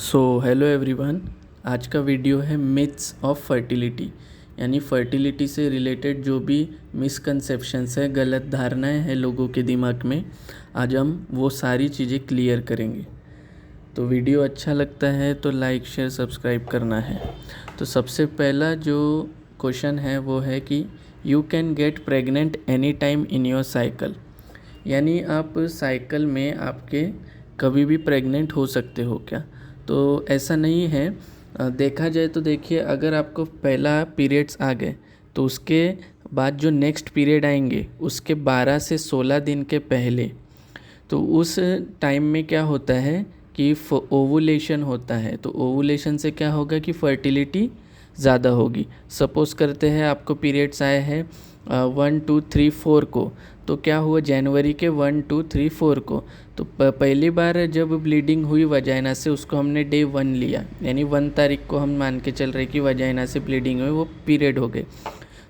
Hello everyone. आज का video है मिथ्स ऑफ फर्टिलिटी, यानी फर्टिलिटी से रिलेटेड जो भी मिसकंसेप्शंस है, गलत धारणाएं हैं लोगों के दिमाग में, आज हम वो सारी चीज़ें क्लियर करेंगे। तो वीडियो अच्छा लगता है तो लाइक शेयर सब्सक्राइब करना है। तो सबसे पहला जो क्वेश्चन है वो है कि you can get pregnant any time in your cycle, यानी आप साइकिल में आपके कभी भी प्रेग्नेंट हो सकते हो क्या? तो ऐसा नहीं है। देखा जाए तो देखिए, अगर आपको पहला पीरियड्स आ गए तो उसके बाद जो नेक्स्ट पीरियड आएंगे उसके 12 से 16 दिन के पहले, तो उस टाइम में क्या होता है कि ओवुलेशन होता है। तो ओवुलेशन से क्या होगा कि फर्टिलिटी ज़्यादा होगी। सपोज़ करते हैं आपको पीरियड्स आए हैं 1 2 3 4 को, तो क्या हुआ जनवरी के 1 2 3 4 को, तो पहली बार जब ब्लीडिंग हुई वजाइना से उसको हमने डे 1 लिया, यानी 1 तारीख को हम मान के चल रहे कि वजाइना से ब्लीडिंग हुई, वो पीरियड हो गए।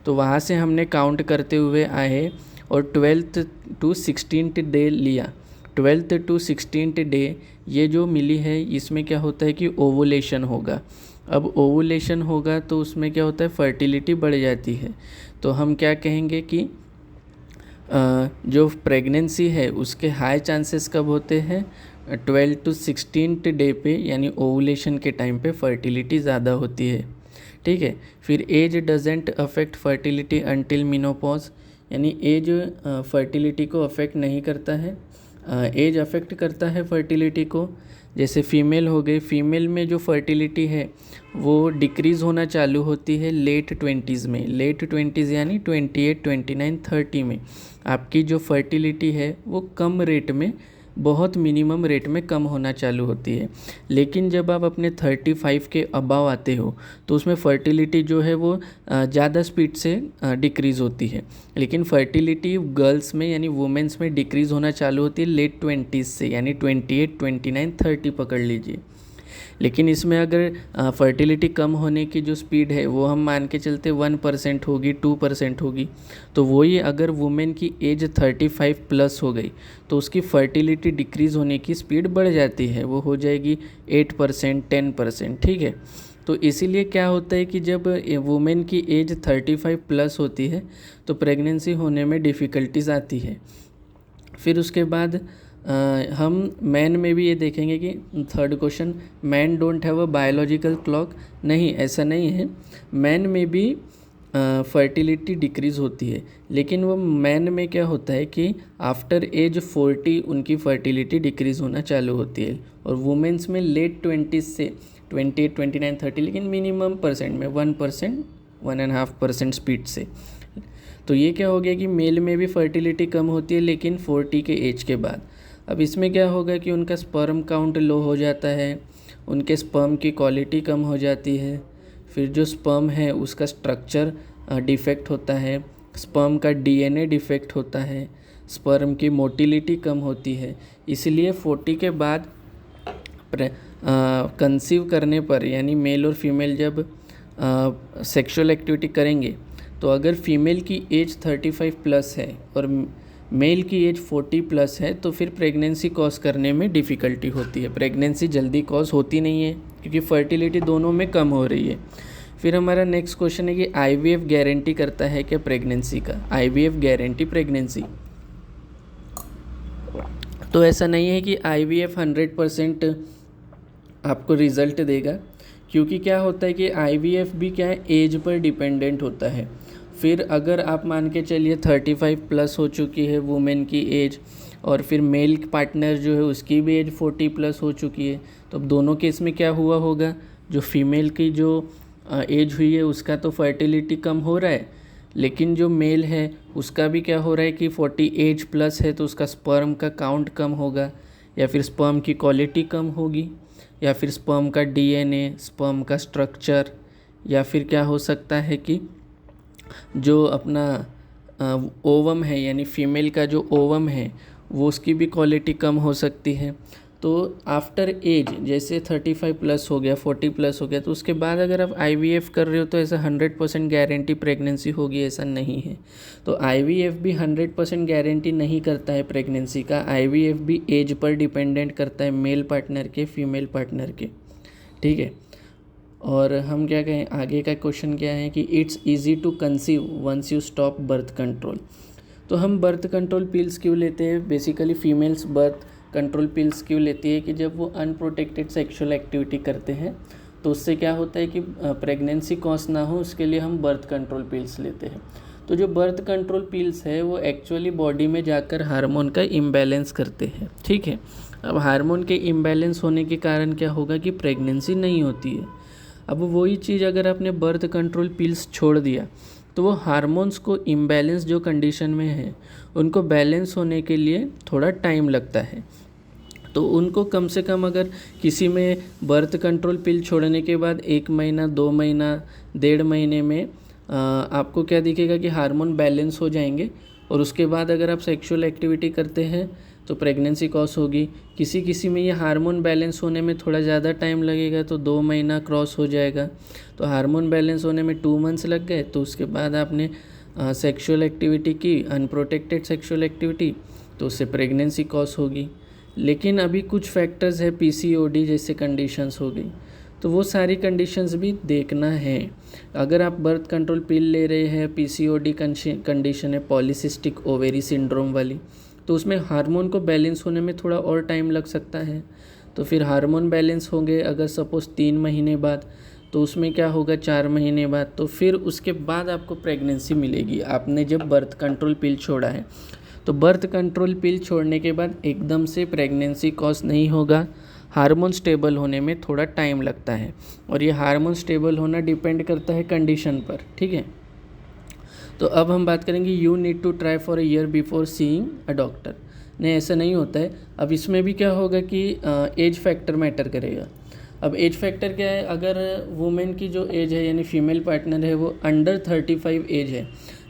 तो वहाँ से हमने काउंट करते हुए आए और 12th to 16th डे लिया। 12th to 16th डे ये जो मिली है, इसमें क्या होता है कि ओवुलेशन होगा। अब ओवुलेशन होगा तो उसमें क्या होता है, फर्टिलिटी बढ़ जाती है। तो हम क्या कहेंगे कि जो प्रेगनेंसी है उसके हाई चांसेस कब होते हैं, 12 to 16th डे पे, यानी ओवुलेशन के टाइम पे फर्टिलिटी ज़्यादा होती है। ठीक है। फिर age doesn't affect fertility until menopause, यानी एज फर्टिलिटी को अफेक्ट नहीं करता है। एज अफेक्ट करता है फर्टिलिटी को। जैसे फीमेल हो गई, फीमेल में जो फर्टिलिटी है वो डिक्रीज़ होना चालू होती है लेट 20s में। लेट 20s यानी 28 29 30 में आपकी जो फर्टिलिटी है वो कम रेट में, बहुत मिनिमम रेट में कम होना चालू होती है। लेकिन जब आप अपने 35 के अबाव आते हो तो उसमें फर्टिलिटी जो है वो ज़्यादा स्पीड से डिक्रीज़ होती है। लेकिन फर्टिलिटी गर्ल्स में यानी वुमेंस में डिक्रीज़ होना चालू होती है लेट 20s से, यानी 28 29 30 पकड़ लीजिए। लेकिन इसमें अगर फर्टिलिटी कम होने की जो स्पीड है वो हम मान के चलते 1% होगी, 2% होगी, तो वही अगर वुमेन की एज 35 प्लस हो गई तो उसकी फर्टिलिटी डिक्रीज़ होने की स्पीड बढ़ जाती है, वो हो जाएगी 8% 10%। ठीक है। तो इसीलिए क्या होता है कि जब वुमेन की एज 35 प्लस होती है तो प्रेगनेंसी होने में डिफ़िकल्टीज आती है। फिर उसके बाद हम मैन में भी ये देखेंगे कि third question, man don't have a biological clock. नहीं, ऐसा नहीं है। मैन में भी फर्टिलिटी डिक्रीज़ होती है, लेकिन वो मैन में क्या होता है कि आफ्टर एज 40 उनकी फर्टिलिटी डिक्रीज़ होना चालू होती है, और वुमेंस में लेट 20s से 28 29 30, लेकिन मिनिमम परसेंट में 1% 1.5% स्पीड से। तो ये क्या हो गया कि मेल में भी फर्टिलिटी कम होती है लेकिन 40 के एज के बाद। अब इसमें क्या होगा कि उनका स्पर्म काउंट लो हो जाता है, उनके स्पर्म की क्वालिटी कम हो जाती है। फिर जो स्पर्म है उसका स्ट्रक्चर डिफेक्ट होता है, स्पर्म का डीएनए डिफेक्ट होता है, स्पर्म की मोटिलिटी कम होती है। इसलिए 40 के बाद कंसीव करने पर, यानी मेल और फीमेल जब सेक्सुअल एक्टिविटी करेंगे, तो अगर फीमेल की एज 35 प्लस है और मेल की एज 40 प्लस है तो फिर प्रेगनेंसी कॉज करने में डिफ़िकल्टी होती है। प्रेगनेंसी जल्दी कॉज होती नहीं है क्योंकि फर्टिलिटी दोनों में कम हो रही है। फिर हमारा नेक्स्ट क्वेश्चन है कि आईवीएफ गारंटी करता है क्या प्रेगनेंसी का? IVF guarantee pregnancy? तो ऐसा नहीं है कि आईवीएफ 100% आपको रिज़ल्ट देगा, क्योंकि क्या होता है कि आईवीएफ भी क्या है, एज पर डिपेंडेंट होता है। फिर अगर आप मान के चलिए 35 प्लस हो चुकी है वुमेन की एज, और फिर मेल पार्टनर जो है उसकी भी एज 40 प्लस हो चुकी है, तो अब दोनों केस में क्या हुआ होगा, जो फीमेल की जो एज हुई है उसका तो फर्टिलिटी कम हो रहा है, लेकिन जो मेल है उसका भी क्या हो रहा है कि 40 एज प्लस है तो उसका स्पर्म का काउंट कम होगा, या फिर स्पर्म की क्वालिटी कम होगी, या फिर स्पर्म का डीएनए, स्पर्म का स्ट्रक्चर, या फिर क्या हो सकता है कि जो अपना ओवम है, यानी फीमेल का जो ओवम है वो उसकी भी क्वालिटी कम हो सकती है। तो आफ्टर एज जैसे 35 प्लस हो गया, 40 प्लस हो गया, तो उसके बाद अगर आप आईवीएफ कर रहे हो तो ऐसा 100% गारंटी प्रेगनेंसी होगी, ऐसा नहीं है। तो आईवीएफ भी 100% गारंटी नहीं करता है प्रेगनेंसी का। आईवीएफ भी एज पर डिपेंडेंट करता है, मेल पार्टनर के, फीमेल पार्टनर के। ठीक है। और हम क्या कहें, आगे का क्वेश्चन क्या है कि it's easy to conceive once you stop birth control. तो हम बर्थ कंट्रोल पिल्स क्यों लेते हैं, basically females birth control pills क्यों लेती है कि जब वो अनप्रोटेक्टेड सेक्सुअल एक्टिविटी करते हैं तो उससे क्या होता है कि प्रेगनेंसी कॉज ना हो, उसके लिए हम बर्थ कंट्रोल पिल्स लेते हैं। तो जो बर्थ कंट्रोल पिल्स है वो एक्चुअली बॉडी में जाकर हार्मोन का इम्बैलेंस करते हैं, ठीक है। अब हार्मोन के इम्बैलेंस होने के कारण क्या होगा कि प्रेगनेंसी नहीं होती है। अब वही चीज़ अगर आपने बर्थ कंट्रोल पिल्स छोड़ दिया तो वो हार्मोन्स को इम्बैलेंस जो कंडीशन में है उनको बैलेंस होने के लिए थोड़ा टाइम लगता है। तो उनको कम से कम अगर किसी में बर्थ कंट्रोल पिल छोड़ने के बाद 1 महीना 2 महीना 1.5 महीने में आपको क्या दिखेगा कि हार्मोन बैलेंस हो जाएंगे, और उसके बाद अगर आप सेक्सुअल एक्टिविटी करते हैं तो प्रेगनेंसी कॉज होगी। किसी किसी में ये हार्मोन बैलेंस होने में थोड़ा ज़्यादा टाइम लगेगा तो 2 महीना क्रॉस हो जाएगा। तो हार्मोन बैलेंस होने में 2 मंथ्स लग गए, तो उसके बाद आपने सेक्सुअल एक्टिविटी की, अनप्रोटेक्टेड सेक्सुअल एक्टिविटी, तो उससे प्रेगनेंसी कॉज होगी। लेकिन अभी कुछ फैक्टर्स है, पीसीओडी जैसे कंडीशंस हो गई, तो वो सारी कंडीशंस भी देखना है। अगर आप बर्थ कंट्रोल पिल ले रहे हैं, पीसीओडी कंडीशन है, पॉलीसिस्टिक ओवेरी सिंड्रोम वाली, तो उसमें हार्मोन को बैलेंस होने में थोड़ा और टाइम लग सकता है। तो फिर हार्मोन बैलेंस होंगे अगर सपोज़ 3 महीने बाद, तो उसमें क्या होगा 4 महीने बाद, तो फिर उसके बाद आपको प्रेगनेंसी मिलेगी आपने जब बर्थ कंट्रोल पिल छोड़ा है। तो बर्थ कंट्रोल पिल छोड़ने के बाद एकदम से प्रेगनेंसी कॉज नहीं होगा, हार्मोन स्टेबल होने में थोड़ा टाइम लगता है, और ये हार्मोन स्टेबल होना डिपेंड करता है कंडीशन पर, ठीक है। तो अब हम बात करेंगे you need to try for a year before seeing a doctor. नहीं, ऐसा नहीं होता है। अब इसमें भी क्या होगा कि एज फैक्टर मैटर करेगा। अब एज फैक्टर क्या है, अगर वुमेन की जो एज है यानी फीमेल पार्टनर है वो अंडर 35 एज है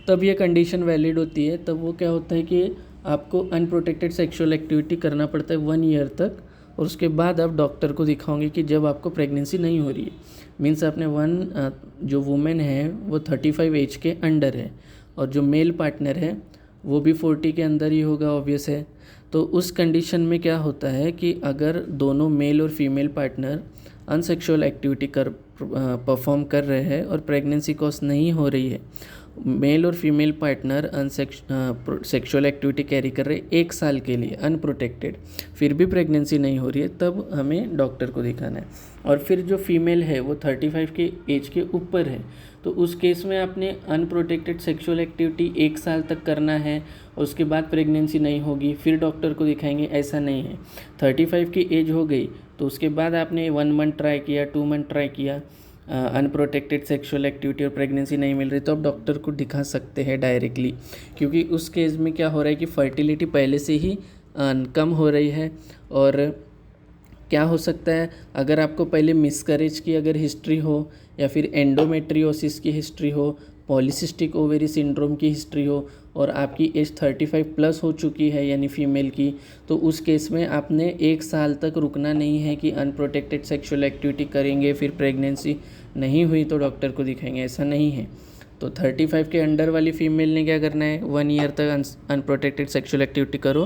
तब ये कंडीशन वैलिड होती है। तब वो क्या होता है कि आपको अनप्रोटेक्टेड सेक्सुअल एक्टिविटी करना पड़ता है 1 ईयर तक, और उसके बाद आप डॉक्टर को दिखाओगे कि जब आपको प्रेगनेंसी नहीं हो रही है, मीन्स आपने जो वुमेन है वो 35 एज के अंडर है, और जो मेल पार्टनर है वो भी 40 के अंदर ही होगा, ऑब्वियस है। तो उस कंडीशन में क्या होता है कि अगर दोनों मेल और फीमेल पार्टनर अनसेक्सुअल एक्टिविटी परफॉर्म कर रहे हैं और प्रेगनेंसी कॉज नहीं हो रही है, मेल और female partner sexual activity carry कर रहे 1 साल के लिए अनप्रोटेक्टेड, फिर भी प्रेगनेंसी नहीं हो रही है, तब हमें डॉक्टर को दिखाना है। और फिर जो फीमेल है वो 35 के एज के ऊपर है, तो उस केस में आपने अनप्रोटेक्टेड सेक्सुअल एक्टिविटी 1 साल तक करना है, और उसके बाद प्रेगनेंसी नहीं होगी, फिर डॉक्टर को दिखाएंगे, ऐसा नहीं है। 35 की एज हो गई तो उसके बाद आपने 1 मंथ ट्राई किया, 2 मंथ ट्राई किया, अनप्रोटेक्टेड सेक्सुअल एक्टिविटी और प्रेगनेंसी नहीं मिल रही, तो आप डॉक्टर को दिखा सकते हैं डायरेक्टली, क्योंकि उस केस में क्या हो रहा है कि फर्टिलिटी पहले से ही कम हो रही है। और क्या हो सकता है, अगर आपको पहले मिसकैरेज की अगर हिस्ट्री हो, या फिर एंडोमेट्रियोसिस की हिस्ट्री हो, पॉलीसिस्टिक ओवेरी सिंड्रोम की हिस्ट्री हो, और आपकी एज 35 प्लस हो चुकी है यानी फीमेल की, तो उस केस में आपने 1 साल तक रुकना नहीं है कि अनप्रोटेक्टेड सेक्सुअल एक्टिविटी करेंगे फिर प्रेगनेंसी नहीं हुई तो डॉक्टर को दिखाएंगे, ऐसा नहीं है। तो 35 के अंडर वाली फीमेल ने क्या करना है, 1 ईयर तक अनप्रोटेक्टेड सेक्सुअल एक्टिविटी करो,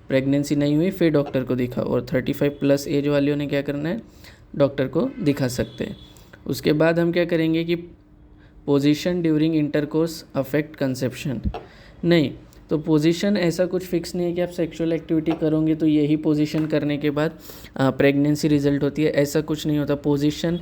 प्रेगनेंसी नहीं हुई फिर डॉक्टर को दिखाओ। और 35 प्लस एज वालों ने क्या करना है, डॉक्टर को दिखा सकते हैं। उसके बाद हम क्या करेंगे कि position during intercourse affect conception. नहीं, तो पोजीशन ऐसा कुछ फिक्स नहीं है कि आप सेक्सुअल एक्टिविटी करोगे तो यही पोजीशन करने के बाद प्रेगनेंसी रिजल्ट होती है, ऐसा कुछ नहीं होता। पोजीशन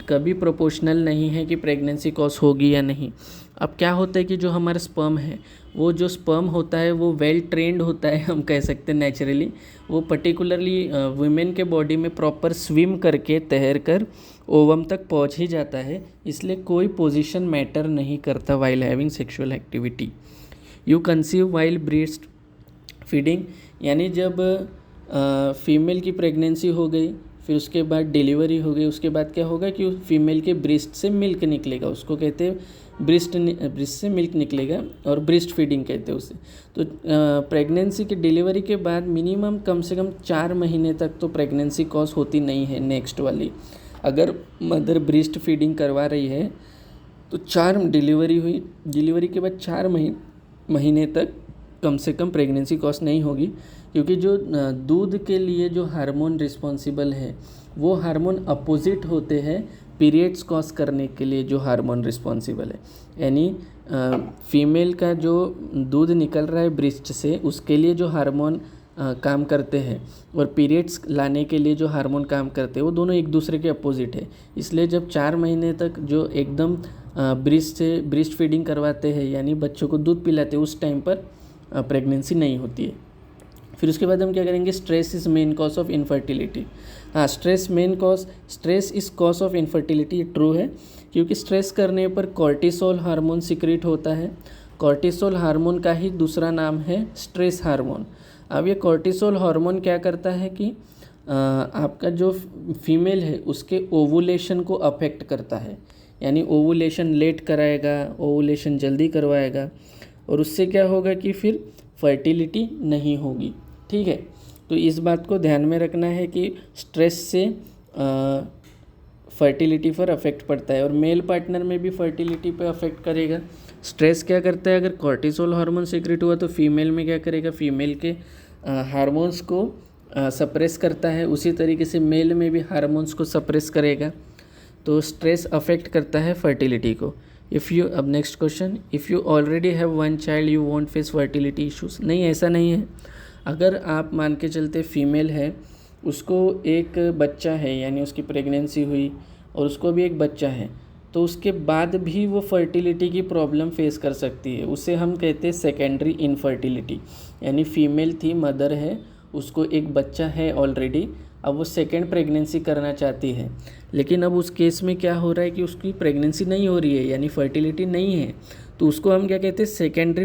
कभी प्रोपोर्शनल नहीं है कि प्रेगनेंसी कॉज होगी या नहीं। अब क्या होता है कि जो हमारा स्पर्म है, वो जो स्पर्म होता है वो वेल ट्रेंड होता है, हम कह सकते हैं नेचुरली। वो पर्टिकुलरली वुमेन के बॉडी में प्रॉपर स्विम करके तैर कर ओवम तक पहुंच ही जाता है, इसलिए कोई पोजीशन मैटर नहीं करता while having sexual activity. You conceive while breast feeding, यानी जब फीमेल की प्रेगनेंसी हो गई, फिर उसके बाद डिलीवरी हो गई, उसके बाद क्या होगा कि फीमेल के ब्रेस्ट से मिल्क निकलेगा, उसको कहते हैं ब्रेस्ट से मिल्क निकलेगा, और ब्रेस्ट फीडिंग कहते हैं उसे। तो प्रेगनेंसी के डिलीवरी के बाद मिनिमम कम से कम 4 महीने तक तो प्रेगनेंसी कॉज होती नहीं है नेक्स्ट वाली। अगर मदर ब्रेस्ट फीडिंग करवा रही है तो 4 डिलीवरी हुई, डिलीवरी के बाद 4 महीने तक कम से कम प्रेगनेंसी कॉज नहीं होगी, क्योंकि जो दूध के लिए जो हार्मोन रिस्पॉन्सिबल है वो हार्मोन अपोजिट होते हैं पीरियड्स कॉज करने के लिए जो हार्मोन रिस्पॉन्सिबल है। यानी फीमेल का जो दूध निकल रहा है ब्रेस्ट से उसके लिए जो हार्मोन काम करते हैं और पीरियड्स लाने के लिए जो हार्मोन काम करते हैं वो दोनों एक दूसरे के अपोजिट है। इसलिए जब 4 महीने तक जो एकदम ब्रेस्ट फीडिंग करवाते हैं यानी बच्चों को दूध पिलाते हैं उस टाइम पर प्रेगनेंसी नहीं होती है। फिर उसके बाद हम क्या करेंगे, stress is main cause of infertility. हाँ, stress is cause of infertility, true है, क्योंकि स्ट्रेस करने पर कॉर्टिसोल हार्मोन सिक्रीट होता है। कॉर्टिसोल हार्मोन का ही दूसरा नाम है स्ट्रेस हार्मोन। अब ये कॉर्टिसोल हार्मोन क्या करता है कि आपका जो फीमेल है उसके ओवुलेशन को अफेक्ट करता है, यानी ओवुलेशन लेट कराएगा, ओवुलेशन जल्दी करवाएगा और उससे क्या होगा कि फिर फर्टिलिटी नहीं होगी। ठीक है, तो इस बात को ध्यान में रखना है कि स्ट्रेस से फर्टिलिटी पर अफेक्ट पड़ता है और मेल पार्टनर में भी फर्टिलिटी पे अफेक्ट करेगा। स्ट्रेस क्या करता है, अगर कॉर्टिसोल हार्मोन सीक्रेट हुआ तो फीमेल में क्या करेगा, फीमेल के हार्मोन्स को सप्रेस करता है, उसी तरीके से मेल में भी हार्मोन्स को सप्रेस करेगा। तो स्ट्रेस अफेक्ट करता है फर्टिलिटी को। अब next question, if you already have one child you want face fertility issues. नहीं, ऐसा नहीं है। अगर आप मान के चलते फीमेल है, उसको एक बच्चा है यानी उसकी प्रेगनेंसी हुई और उसको भी एक बच्चा है, तो उसके बाद भी वो फर्टिलिटी की प्रॉब्लम फेस कर सकती है। उसे हम कहते हैं सेकेंडरी इनफर्टिलिटी। यानी फीमेल थी, मदर है, उसको एक बच्चा है ऑलरेडी, अब वो सेकेंड प्रेगनेंसी करना चाहती है, लेकिन अब उस केस में क्या हो रहा है कि उसकी प्रेगनेंसी नहीं हो रही है यानी फर्टिलिटी नहीं है, तो उसको हम क्या कहते हैं, सेकेंडरी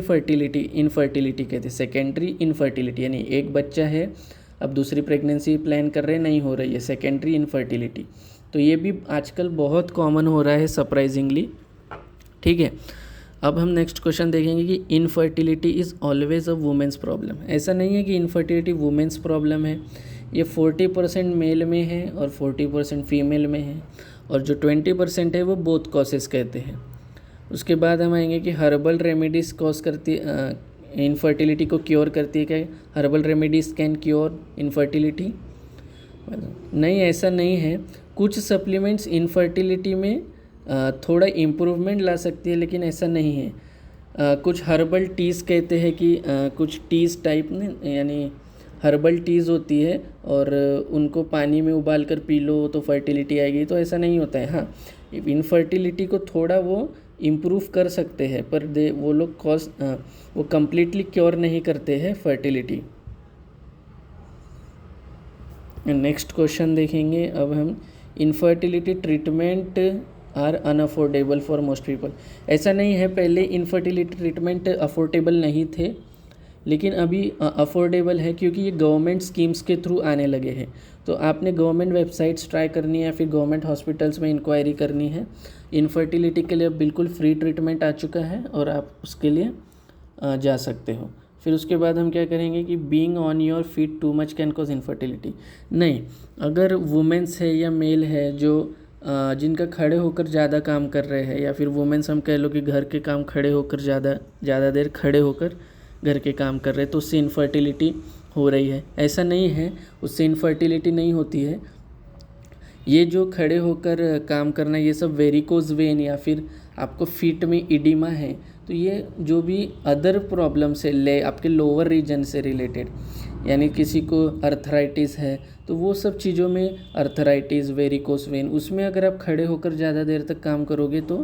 इनफर्टिलिटी कहते हैं। सेकेंडरी इनफर्टिलिटी यानी एक बच्चा है, अब दूसरी प्रेगनेंसी प्लान कर रहे हैं, नहीं हो रही है, सेकेंडरी इनफर्टिलिटी। तो ये भी आजकल बहुत कॉमन हो रहा है सरप्राइजिंगली। ठीक है, अब हम नेक्स्ट क्वेश्चन देखेंगे कि infertility is always a women's problem. ऐसा नहीं है कि इनफर्टिलिटी वुमेन्स प्रॉब्लम है, ये 40% मेल में है और 40% फीमेल में है, और जो 20% है वो बोथ कॉसेस कहते हैं। उसके बाद हम आएंगे कि हर्बल रेमेडीज़ कॉज करती इनफर्टिलिटी को क्योर करती है। क्या herbal remedies can cure infertility? नहीं, ऐसा नहीं है। कुछ सप्लीमेंट्स इनफर्टिलिटी में थोड़ा इम्प्रूवमेंट ला सकती है, लेकिन ऐसा नहीं है। कुछ हर्बल टीज़ कहते हैं कि कुछ टीज़ टाइप ने यानी हर्बल टीज़ होती है और उनको पानी में उबाल कर पी लो तो फर्टिलिटी आएगी, तो ऐसा नहीं होता है। हाँ, इनफर्टिलिटी को थोड़ा वो इम्प्रूव कर सकते हैं, पर वो कम्प्लीटली क्योर नहीं करते हैं फर्टिलिटी। नेक्स्ट क्वेश्चन देखेंगे अब हम, infertility treatment are unaffordable for most people. ऐसा नहीं है, पहले इनफर्टिलिटी ट्रीटमेंट अफोर्डेबल नहीं थे, लेकिन अभी अफोर्डेबल है क्योंकि ये गवर्नमेंट स्कीम्स के थ्रू आने लगे हैं। तो आपने गवर्नमेंट वेबसाइट्स ट्राई करनी है, फिर गवर्नमेंट हॉस्पिटल्स में इंक्वायरी करनी है। इनफर्टिलिटी के लिए बिल्कुल फ्री ट्रीटमेंट आ चुका है और आप उसके लिए जा सकते हो। फिर उसके बाद हम क्या करेंगे कि being on your feet too much can cause infertility. नहीं, अगर वुमेन्स है या मेल है जो जिनका खड़े होकर ज़्यादा काम कर रहे हैं, या फिर वुमेन्स हम कह लो कि घर के काम खड़े होकर ज़्यादा देर खड़े होकर घर के काम कर रहे हैं, तो उससे इनफर्टिलिटी हो रही है। ऐसा नहीं है, उससे इनफर्टिलिटी नहीं होती है। ये जो खड़े होकर काम करना, ये सब वेरिकोज वेन या फिर आपको फीट में इडिमा है, तो ये जो भी अदर प्रॉब्लम से आपके लोअर रीजन से रिलेटेड, यानी किसी को अर्थराइटिस है तो वो सब चीज़ों में अर्थराइटिस, वेरिकोज वेन, उसमें अगर आप खड़े होकर ज़्यादा देर तक काम करोगे तो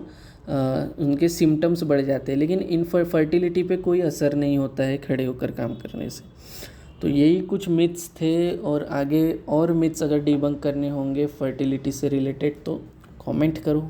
उनके सिम्टम्स बढ़ जाते हैं, लेकिन फर्टिलिटी पे कोई असर नहीं होता है खड़े होकर काम करने से। तो यही कुछ मिथ्स थे, और आगे और मिथ्स अगर डिबंक करने होंगे फर्टिलिटी से रिलेटेड तो कमेंट करो।